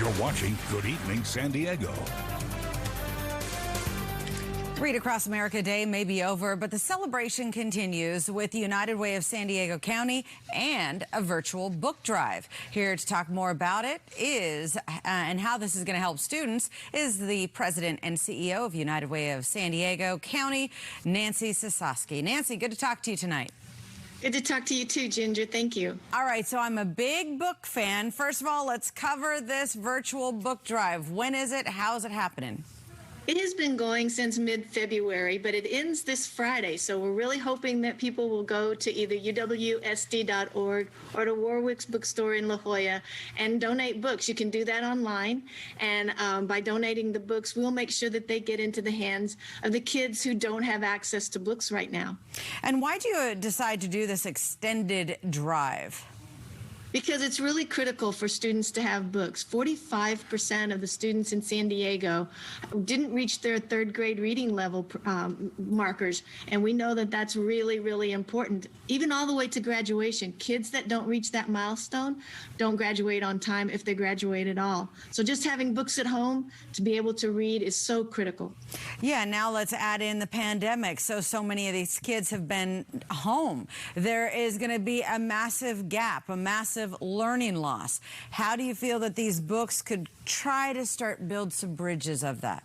You're watching Good Evening San Diego. Read Across America Day may be over, but the celebration continues with the United Way of San Diego County and a virtual book drive. Here to talk more about it is, and how this is going to help students, is the president and CEO of United Way of San Diego County, Nancy Sosowski. Nancy, good to talk to you tonight. Good to talk to you too, Ginger. Thank you. All right, so I'm a big book fan. First of all, let's cover this virtual book drive. When is it? How's it happening? It has been going since mid-February, but it ends this Friday. So we're really hoping that people will go to either uwsd.org or to Warwick's Bookstore in La Jolla and donate books. You can do that online. And by donating the books, we'll make sure that they get into the hands of the kids who don't have access to books right now. And why do you decide to do this extended drive? Because it's really critical for students to have books. 45% of the students in San Diego didn't reach their third grade reading level markers. And we know that that's really, really important. Even all the way to graduation, kids that don't reach that milestone don't graduate on time if they graduate at all. So just having books at home to be able to read is so critical. Yeah, now let's add in the pandemic. So many of these kids have been home. There is going to be a massive gap, a massive learning loss. How do you feel that these books could try to build some bridges of that?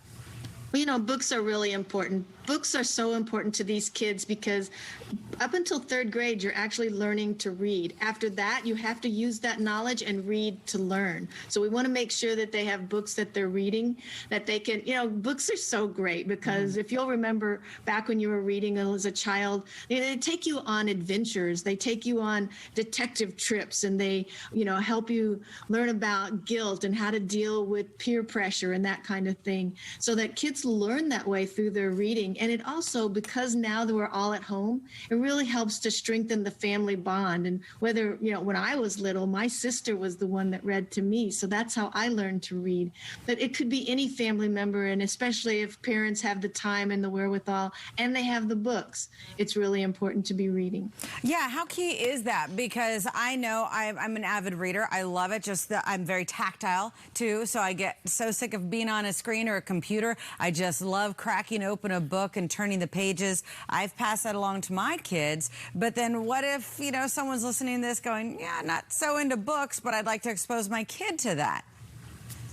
Well, you know, books are really important. Books are so important to these kids because up until third grade, you're actually learning to read. After that, you have to use that knowledge and read to learn. So we want to make sure that they have books that they're reading, that they can, you know, books are so great because if you'll remember back when you were reading as a child, they take you on adventures. They take you on detective trips and they, you know, help you learn about guilt and how to deal with peer pressure and that kind of thing so that kids learn that way through their reading. And it also, because now that we're all at home, it really helps to strengthen the family bond. And whether, you know, when I was little, my sister was the one that read to me. So that's how I learned to read. But it could be any family member, and especially if parents have the time and the wherewithal and they have the books, it's really important to be reading. Yeah, how key is that? Because I know I'm an avid reader. I love it. Just that I'm very tactile too. So I get so sick of being on a screen or a computer. I just love cracking open a book and turning the pages. I've passed that along to my kids. But then what if, you know, someone's listening to this going, yeah, not so into books, but I'd like to expose my kid to that?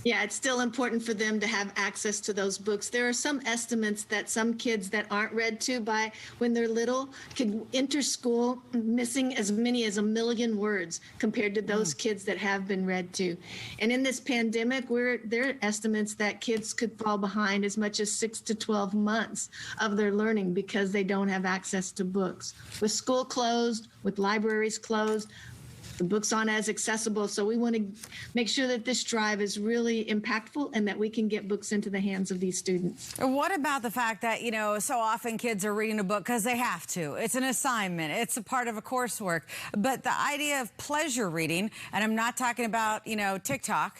Yeah, it's still important for them to have access to those books. There are some estimates that some kids that aren't read to by when they're little could enter school missing as many as 1 million words compared to those kids that have been read to. And in this pandemic, there are estimates that kids could fall behind as much as 6 to 12 months of their learning because they don't have access to books. With school closed, with libraries closed, the books aren't as accessible, so we want to make sure that this drive is really impactful and that we can get books into the hands of these students. What about the fact that, you know, so often kids are reading a book because they have to. It's an assignment. It's a part of a coursework. But the idea of pleasure reading, and I'm not talking about, you know, TikTok,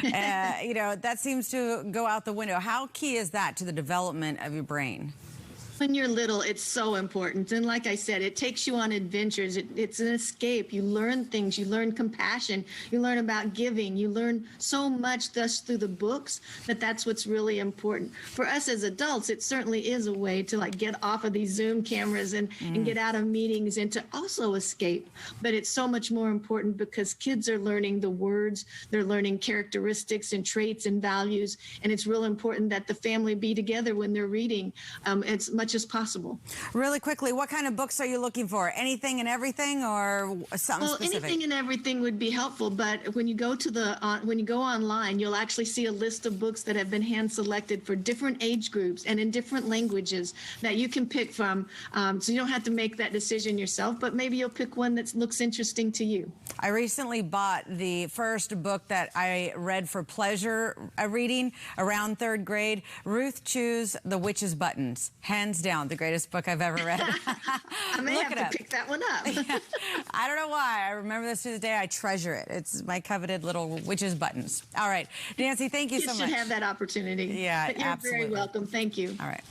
you know, that seems to go out the window. How key is that to the development of your brain? When you're little, it's so important. And like I said, it takes you on adventures. It's an escape. You learn things. You learn compassion. You learn about giving. You learn so much just through the books that's what's really important. For us as adults, it certainly is a way to like get off of these Zoom cameras and get out of meetings and to also escape. But it's so much more important because kids are learning the words. They're learning characteristics and traits and values. And it's real important that the family be together when they're reading. It's much as possible. Really quickly, what kind of books are you looking for? Anything and everything, or something specific? Anything and everything would be helpful, but when you go to when you go online, you'll actually see a list of books that have been hand selected for different age groups and in different languages that you can pick from. So you don't have to make that decision yourself, but maybe you'll pick one that looks interesting to you. I recently bought the first book that I read for pleasure reading around third grade. Ruth Chu's The Witch's Buttons. Hands down, the greatest book I've ever read. I may have to pick that one up. I don't know why. I remember this to this day. I treasure it. It's my coveted little Witch's Buttons. All right. Nancy, thank you so much. You should have that opportunity. Yeah, but you're absolutely. very welcome. Thank you. All right.